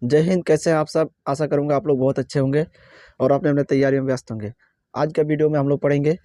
जय हिंद। कैसे हैं आप सब? आशा करूंगा आप लोग बहुत अच्छे होंगे और अपने अपने तैयारियों में व्यस्त होंगे। आज का वीडियो में हम लोग पढ़ेंगे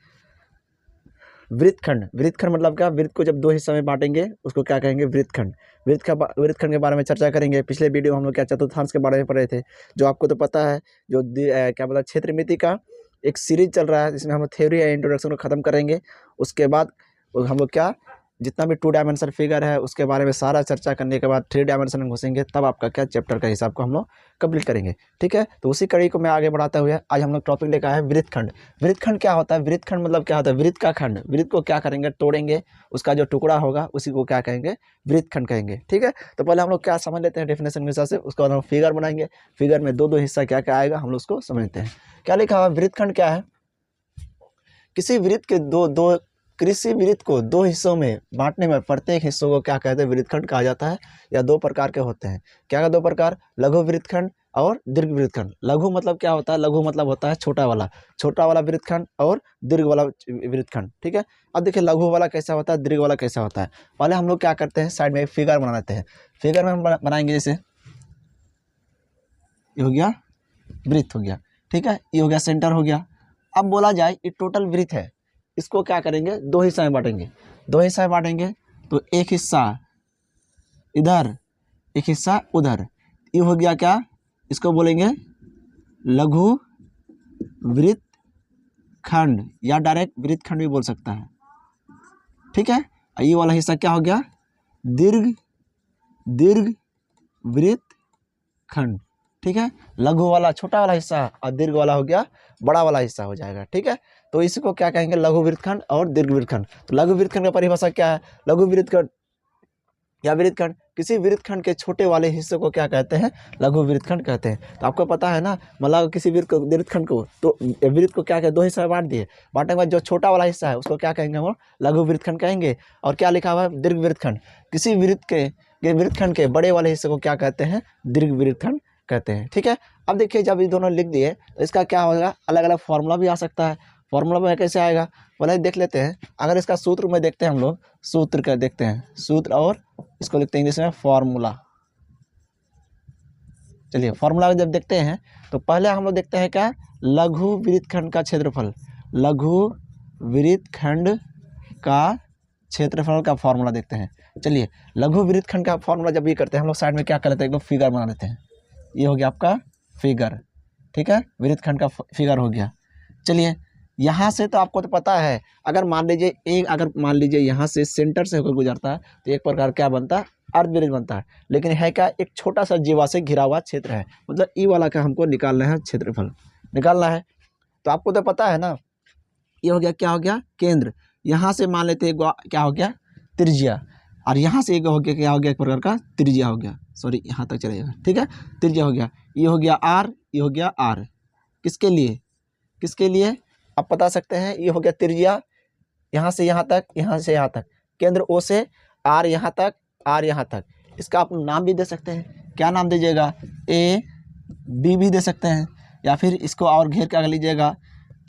वृत्तखंड। वृत्तखंड मतलब क्या? वृत्त को जब दो हिस्सों में बांटेंगे उसको क्या कहेंगे? वृत्तखंड। वृत्तखंड के बारे में चर्चा करेंगे। पिछले वीडियो में हम लोग क्या चतुर्थांश के बारे में पढ़े थे, जो आपको तो पता है। जो क्या बोला, क्षेत्रमिति का एक सीरीज चल रहा है जिसमें हम थ्योरी या इंट्रोडक्शन को खत्म करेंगे। उसके बाद हम लोग क्या जितना भी 2 डायमेंशन फिगर है उसके बारे में सारा चर्चा करने के बाद 3 डायमेंशन में घुसेंगे, तब आपका क्या चैप्टर का हिसाब को हम लोग कंप्लीट करेंगे। ठीक है, तो उसी कड़ी को मैं आगे बढ़ाते हुए आज हम लोग टॉपिक लेकर आए हैं वृत्तखंड। वृत्तखंड क्या होता है? वृत्तखंड मतलब क्या होता है? वृत्त का खंड। वृत्त को क्या करेंगे? तोड़ेंगे, उसका जो टुकड़ा होगा उसी को क्या कहेंगे? वृत्तखंड कहेंगे। ठीक है, तो पहले हम लोग क्या समझ लेते हैं डेफिनेशन के हिसाब से, उसके बाद हम फिगर बनाएंगे। फिगर में दो हिस्सा क्या क्या आएगा हम लोग उसको समझते हैं। क्या लिखा हुआ? वृत्तखंड क्या है? किसी वृत्त के कृषि वृत्त को 2 हिस्सों में बांटने में प्रत्येक हिस्सों को क्या कहते हैं? वृत्तखंड कहा जाता है। या 2 प्रकार के होते हैं। क्या 2 प्रकार? लघु वृत्तखंड और दीर्घ वृत्तखंड। लघु मतलब क्या होता है? लघु मतलब होता है छोटा वाला वृत्तखंड और दीर्घ वाला वृत्तखंड। ठीक है, अब देखिए लघु वाला कैसा होता है, दीर्घ वाला कैसा होता है। पहले हम लोग क्या करते हैं, साइड में एक फिगर बना लेते हैं। फिगर में हम बनाएंगे, जैसे ये हो गया वृत्त हो गया। ठीक है, ये हो गया सेंटर हो गया। अब बोला जाए ये टोटल वृत्त है, इसको क्या करेंगे? 2 हिस्सा में बांटेंगे। 2 हिस्सा में बांटेंगे तो एक हिस्सा इधर, एक हिस्सा उधर। ये हो गया क्या? इसको बोलेंगे लघु वृत्तखंड या डायरेक्ट वृत्तखंड भी बोल सकता है। ठीक है, ये वाला हिस्सा क्या हो गया? दीर्घ वृत्तखंड। ठीक है, लघु वाला छोटा वाला हिस्सा और दीर्घ वाला हो गया बड़ा वाला हिस्सा हो जाएगा। ठीक है, तो इसको क्या कहेंगे? लघु वृत्तखंड और दीर्घ वृत्तखंड। तो लघु वृत्तखंड का परिभाषा क्या है? लघु वृत्तखंड या वृत्तखंड, किसी वृत्तखंड के छोटे वाले हिस्से को क्या कहते हैं? लघु वृत्तखंड कहते हैं। तो आपको पता है ना, मतलब किसी वृत्तखंड को तो वृत्त को क्या कहते हैं? 2 हिस्से में बांट दिए। बांटने के बाद जो छोटा वाला हिस्सा है उसको क्या कहेंगे? वो लघु वृत्तखंड कहेंगे। और क्या लिखा हुआ है? दीर्घ वृत्तखंड। किसी वृत्तखंड के बड़े वाले हिस्से को क्या कहते हैं? दीर्घ वृत्तखंड कहते हैं। ठीक है, अब देखिए जब ये दोनों लिख दिए तो इसका क्या होगा? अलग अलग फॉर्मूला भी आ सकता है। फॉर्मूला में कैसे आएगा बोले, देख लेते हैं। अगर इसका सूत्र में देखते हैं, हम लोग सूत्र का देखते हैं, सूत्र और इसको लिखते हैं इंग्लिश में फॉर्मूला। चलिए फॉर्मूला जब देखते हैं तो पहले हम लोग देखते हैं क्या? लघु वृत्तखंड का क्षेत्रफल। लघु वृत्तखंड का क्षेत्रफल का फॉर्मूला देखते हैं। चलिए लघु वृत्तखंड का फॉर्मूला जब ये करते हैं, हम लोग साइड में क्या कर लेते हैं? एक फिगर बना लेते हैं। ये हो गया आपका फिगर। ठीक है, वृत्तखंड का फिगर हो गया। चलिए यहाँ से तो आपको तो पता है, अगर मान लीजिए यहाँ से सेंटर से होकर गुजरता है तो एक प्रकार क्या बनता है? अर्धवृत्त बनता है। लेकिन है क्या? एक छोटा सा जीवा से घिरा हुआ क्षेत्र है। मतलब ई वाला का हमको निकालना है, क्षेत्रफल निकालना है। तो आपको तो पता है ना, ये हो गया क्या हो गया? केंद्र। यहाँ से मान लेते हैं क्या हो गया? त्रिज्या। और यहाँ से एक हो गया क्या हो गया? एक प्रकार का त्रिज्या हो गया। सॉरी, यहाँ तक चलेगा। ठीक है, त्रिज्या हो गया। ये हो गया आर, ये हो गया आर। किसके लिए आप बता सकते हैं? ये हो गया त्रिज्या, यहाँ से यहाँ तक, यहाँ से यहाँ तक। केंद्र ओ से आर यहाँ तक, आर यहाँ तक। इसका आप नाम भी दे सकते हैं। क्या नाम दीजिएगा? ए बी भी दे सकते हैं, या फिर इसको और घेर कर लीजिएगा,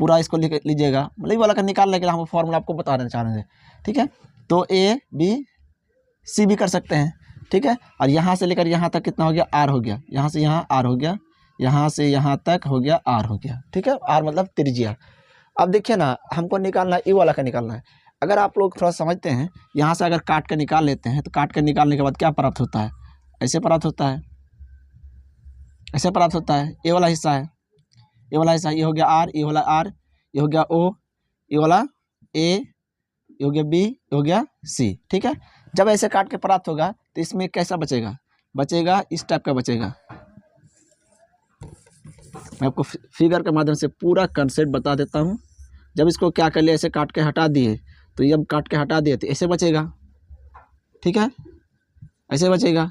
पूरा इसको लिख लीजिएगा। मतलब ये वाला का निकालने के लिए हम फॉर्मूला आपको बता देना चाह रहे हैं। ठीक है, तो ए बी सी भी कर सकते हैं। ठीक है, और यहाँ से लेकर यहाँ तक कितना हो गया? आर हो गया। यहाँ से यहाँ आर हो गया, यहाँ से यहाँ तक हो गया आर हो गया। ठीक है, आर मतलब त्रिज्या। अब देखिए ना, हमको निकालना है, ई वाला का निकालना है। अगर आप लोग थोड़ा समझते हैं, यहाँ से अगर काट कर निकाल लेते हैं तो काट कर निकालने के बाद क्या प्राप्त होता है? ऐसे प्राप्त होता है, ऐसे प्राप्त होता है। ये वाला हिस्सा है, ये वाला हिस्सा, ये हो गया आर, ये वाला आर, ये हो गया ओ, ये वाला ए, ये हो गया बी, ये हो गया सी। ठीक है, जब ऐसे काट के प्राप्त होगा तो इसमें कैसा बचेगा? इस टाइप का बचेगा। मैं आपको फिगर के माध्यम से पूरा कंसेप्ट बता देता हूँ। जब इसको क्या कर लिया, ऐसे काट के हटा दिए, तो जब काट के हटा दिए तो ऐसे बचेगा। ठीक है, ऐसे बचेगा।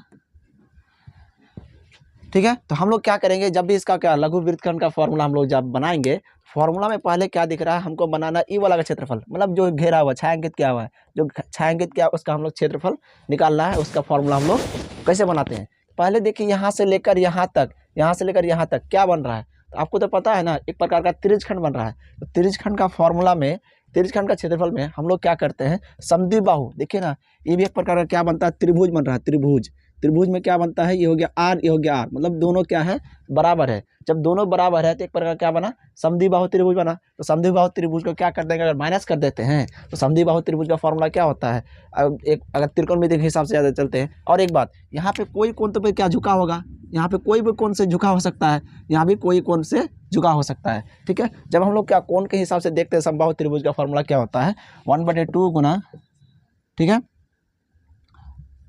ठीक है, तो हम लोग क्या करेंगे, जब भी इसका क्या लघु वृत्तखंड का फॉर्मूला हम लोग जब बनाएंगे, फॉर्मूला में पहले क्या दिख रहा है हमको? बनाना ई वाला का क्षेत्रफल, मतलब जो घेरा हुआ छायांकित किया हुआ है, जो छायांकित किया उसका हम लोग क्षेत्रफल निकालना है। उसका फॉर्मूला हम लोग कैसे बनाते हैं? पहले देखिए यहाँ से लेकर यहाँ तक, यहाँ से लेकर यहाँ तक क्या बन रहा है? तो आपको तो पता है ना, एक प्रकार का त्रिज्यखंड बन रहा है। तो त्रिज्यखंड का फॉर्मूला में, त्रिज्यखंड का क्षेत्रफल में हम लोग क्या करते हैं? समद्विबाहु। देखिए ना, ये भी एक प्रकार का क्या बनता है? त्रिभुज बन रहा है। त्रिभुज, त्रिभुज में क्या बनता है, ये हो गया आर, ये हो गया आर, मतलब दोनों क्या है, बराबर है। जब दोनों बराबर है तो एक प्रकार क्या बना, समद्विबाहु त्रिभुज बना। तो समद्विबाहु त्रिभुज को क्या कर देंगे, अगर माइनस कर देते हैं तो समद्विबाहु त्रिभुज का फॉर्मूला क्या होता है, अब एक अगर त्रिकोणमिति के हिसाब से ज़्यादा चलते हैं। और एक बात, यहाँ पे कोई कोण तो पे क्या झुका होगा, यहाँ पे कोई भी कोण से झुका हो सकता है, यहाँ भी कोई कोण से झुका हो सकता है, ठीक है। जब हम लोग क्या कोण के हिसाब से देखते हैं, समबाहु त्रिभुज का फॉर्मूला क्या होता है, 1/2 गुना, ठीक है,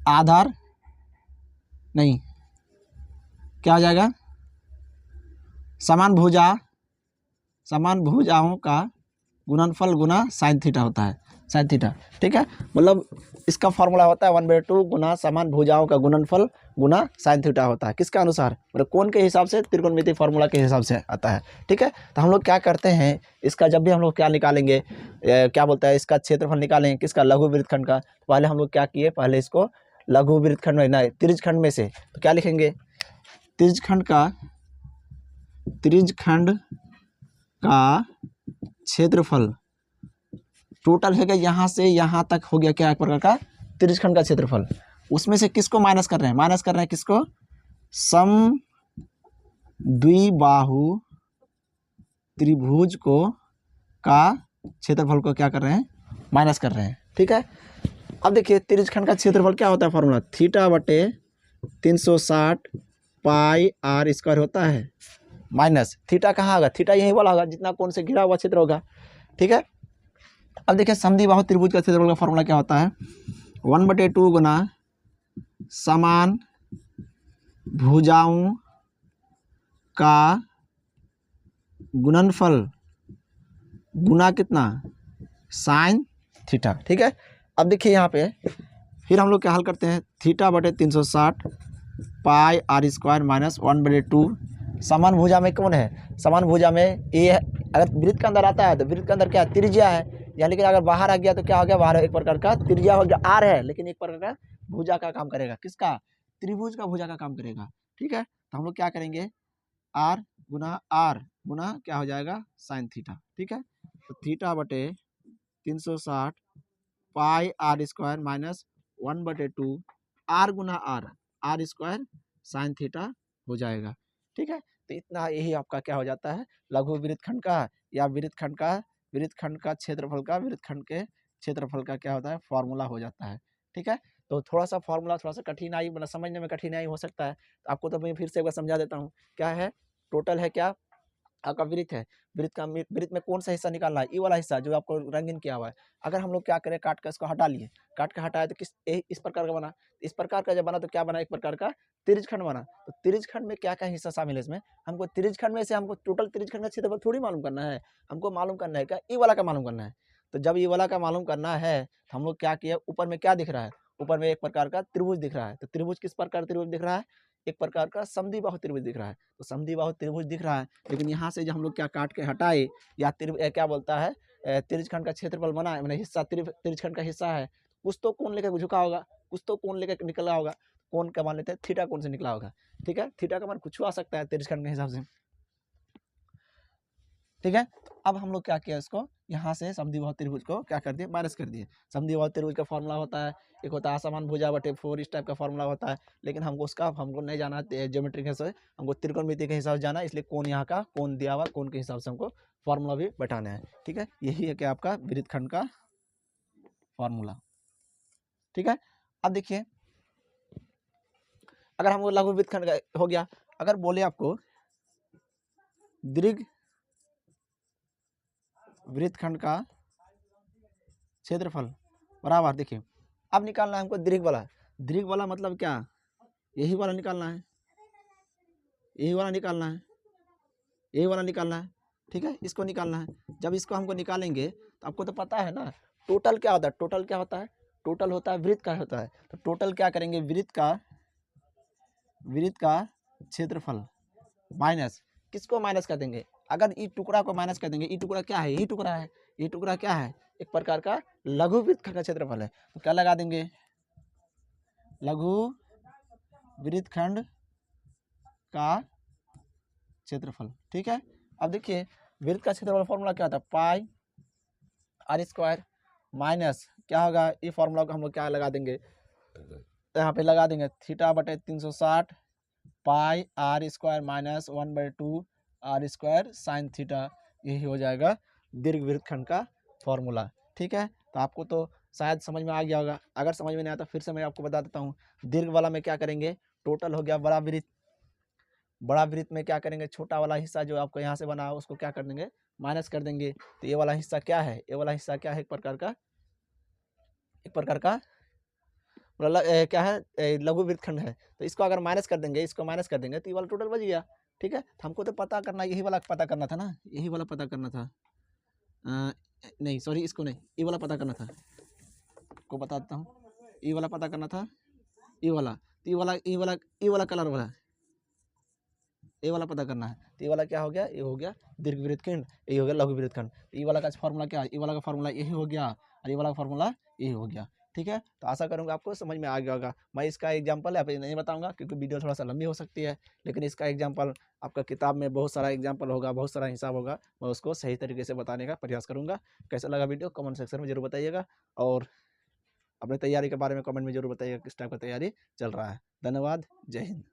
आधार नहीं, क्या हो जाएगा, समान भुजाओं का गुणनफल गुना साइन थीटा होता है, साइन थीटा, ठीक है। मतलब इसका फॉर्मूला होता है 1/2 गुना समान भुजाओं का गुणनफल गुना साइन थीटा होता है, किसके अनुसार, मतलब कोण के हिसाब से, त्रिकोणमिति फॉर्मूला के हिसाब से आता है, ठीक है। तो हम लोग क्या करते हैं, इसका जब भी हम लोग क्या निकालेंगे, क्या बोलता है, इसका क्षेत्रफल निकालेंगे, किसका, लघु वृत्तखंड का। पहले हम लोग क्या किए, पहले इसको लघु वृत्तखंड में ना त्रिज्यखंड में से, तो क्या लिखेंगे, त्रिज्यखंड का क्षेत्रफल टोटल है क्या, यहाँ से यहाँ तक हो गया क्या, एक प्रकार का त्रिज्यखंड का क्षेत्रफल। उसमें से किसको माइनस कर रहे हैं, माइनस कर रहे हैं किसको, समद्विबाहु त्रिभुज को का क्षेत्रफल को क्या कर रहे हैं, माइनस कर रहे हैं, ठीक है। अब देखिए त्रिज्यखंड का क्षेत्रफल क्या होता है, फॉर्मूला θ/360 पाई आर स्क्वायर होता है, माइनस थीटा कहाँ होगा, थीटा यही वाला होगा जितना कोण से घिरा हुआ क्षेत्र होगा, ठीक है। अब देखिए समद्विबाहु त्रिभुज का क्षेत्रफल का फॉर्मूला क्या होता है, 1/2 गुना समान भुजाओं का गुणनफल गुना कितना, साइन थीटा, ठीक है। अब देखिए यहाँ पे फिर हम लोग क्या हल करते हैं, θ/360 पाई आर स्क्वायर माइनस 1/2, समान भुजा में कौन है, समान भुजा में ए है, अगर वृत्त के अंदर आता है तो वृत्त के अंदर क्या है, त्रिज्या है, या लेकिन अगर बाहर आ गया तो क्या हो गया, बाहर एक प्रकार का त्रिज्या हो गया, आर है, लेकिन एक प्रकार का भुजा का काम करेगा, किसका, त्रिभुज का भुजा का काम करेगा, ठीक है। तो हम लोग क्या करेंगे, आर गुना क्या हो जाएगा, साइन थीटा, ठीक है। तो θ/360 pi R square minus 1/2 R गुना आर स्क्वायर साइन थीटा हो जाएगा, ठीक है। तो इतना यही आपका क्या हो जाता है, लघु वृत्तखंड का या वृत्तखंड का क्षेत्रफल का, वृत्तखंड के क्षेत्रफल का क्या होता है, फॉर्मूला हो जाता है, ठीक है। तो थोड़ा सा फॉर्मूला थोड़ा सा कठिनाई, मतलब समझने में कठिनाई हो सकता है, तो आपको तो मैं फिर से एक बार समझा देता हूँ। क्या है, टोटल है क्या, आपका वृत्त है, वृत्त में कौन सा हिस्सा निकालना है, ये वाला हिस्सा जो आपको रंगीन किया हुआ है। अगर हम लोग क्या करें, काट कर इसको हटा लिए, काट के हटाए तो इस प्रकार का बना, इस प्रकार का जब बना तो क्या बना, एक प्रकार का त्रिज्यखंड बना। तो त्रिज्यखंड में क्या क्या हिस्सा शामिल है, इसमें हमको त्रिज्यखंड में से हमको टोटल त्रिज्यखंड का क्षेत्रफल थोड़ी मालूम करना है, हमको मालूम करना है क्या, ई वाला का मालूम करना है। तो जब ये वाला का मालूम करना है तो हम लोग क्या किया, ऊपर में क्या दिख रहा है, ऊपर में एक प्रकार का त्रिभुज दिख रहा है। तो त्रिभुज किस प्रकार त्रिभुज दिख रहा है, एक प्रकार का समद्विबाहु त्रिभुज दिख रहा है। तो समद्विबाहु त्रिभुज दिख रहा है, लेकिन यहाँ से जो हम लोग क्या काट के हटाए, या क्या बोलता है, त्रिज्यखंड का क्षेत्रफल बना है, मैंने हिस्सा त्रिज्यखंड का हिस्सा है, कुछ तो कोण लेकर झुका होगा, कुछ तो कोण लेकर निकला होगा, कोण का मान लेते हैं थीटा कोण से निकला होगा, ठीक है। थीटा का मान कुछ आ सकता है त्रिज्यखंड के हिसाब से, ठीक है। अब हम लोग क्या किया, इसको यहाँ से समद्विबाहु त्रिभुज को क्या कर दिए, माइनस कर दिए। समद्विबाहु त्रिभुज का फॉर्मूला होता है, एक होता है असमान भुजा/4, इस टाइप का फॉर्मूला होता है, लेकिन हमको नहीं जाना ज्योमेट्री के हिसाब से, हमको त्रिकोणमिति के हिसाब से जाना है, इसलिए कोण यहाँ का कोण दिया हुआ, कोण के हिसाब से हमको फॉर्मूला भी बैठाना है, ठीक है। यही है कि आपका वृत्तखंड का फॉर्मूला, ठीक है। अब देखिए अगर हमको लघु वृत्तखंड का हो गया, अगर बोले आपको दीर्घ वृत्तखंड का क्षेत्रफल बराबर, देखिए अब निकालना है हमको दीर्घ वाला मतलब क्या, यही वाला निकालना है, यही वाला निकालना है, यही वाला निकालना है, ठीक है। इसको निकालना है, जब इसको हमको निकालेंगे तो आपको तो पता है ना टोटल क्या होता है, टोटल क्या होता है, टोटल होता है वृत्त का होता है। तो टोटल क्या करेंगे, वृत्त का क्षेत्रफल माइनस, किसको माइनस कर देंगे, अगर ई टुकड़ा को माइनस कर देंगे, ई टुकड़ा क्या है, यही टुकड़ा है, ये टुकड़ा क्या है, एक प्रकार का लघु वृत्तखंड का क्षेत्रफल है। तो क्या लगा देंगे, लघु वृत्तखंड का क्षेत्रफल, ठीक है। अब देखिए वृत्त का क्षेत्रफल फॉर्मूला क्या होता है, पाई आर स्क्वायर माइनस क्या होगा, ये फॉर्मूला को हम लोग क्या लगा देंगे, तो यहाँ पे लगा देंगे थीटा बटे 360 pi R square minus 1/2 R square sine theta, यही हो जाएगा दीर्घ वृत्तखंड का फॉर्मूला। ठीक है, तो आपको तो शायद समझ में आ गया होगा, अगर समझ में नहीं आता फिर से मैं आपको बता देता हूँ। दीर्घ वाला में क्या करेंगे, टोटल हो गया बड़ा वृत्त, बड़ा वृत्त में क्या करेंगे, छोटा वाला हिस्सा जो आपको यहाँ से बना है उसको क्या कर देंगे, माइनस कर देंगे। तो ये वाला हिस्सा क्या है, ये वाला हिस्सा क्या है, एक प्रकार का क्या है, लघु वृत्तखंड है। तो इसको अगर माइनस कर देंगे, इसको माइनस कर देंगे तो ये वाला टोटल बच गया। ठीक है, तो हमको तो पता करना, यही वाला पता करना था ना, यही वाला पता करना था, नहीं सॉरी इसको नहीं, ये वाला पता करना था, को बता देता हूँ, ये वाला पता करना था, ये वाला, तो ये वाला कलर वाला, ये वाला पता करना है। तो ये वाला क्या हो गया, ये हो गया दीर्घ वृत्तखंड, ये हो गया लघु वृत्तखंड। ये वाला का फॉर्मूला क्या है, ये वाला का फॉर्मूला यही हो गया, और ये वाला का फॉर्मूला यही हो गया। ठीक है, तो आशा करूँगा आपको समझ में आ गया होगा। मैं इसका एग्जाम्पल आप नहीं बताऊंगा क्योंकि वीडियो थोड़ा सा लंबी हो सकती है, लेकिन इसका एग्जाम्पल आपका किताब में बहुत सारा एग्जाम्पल होगा, बहुत सारा हिसाब होगा, मैं उसको सही तरीके से बताने का प्रयास करूँगा। कैसा लगा वीडियो कमेंट सेक्शन में जरूर बताइएगा, और अपने तैयारी के बारे में कमेंट में जरूर बताइएगा किस टाइप का तैयारी चल रहा है। धन्यवाद, जय हिंद।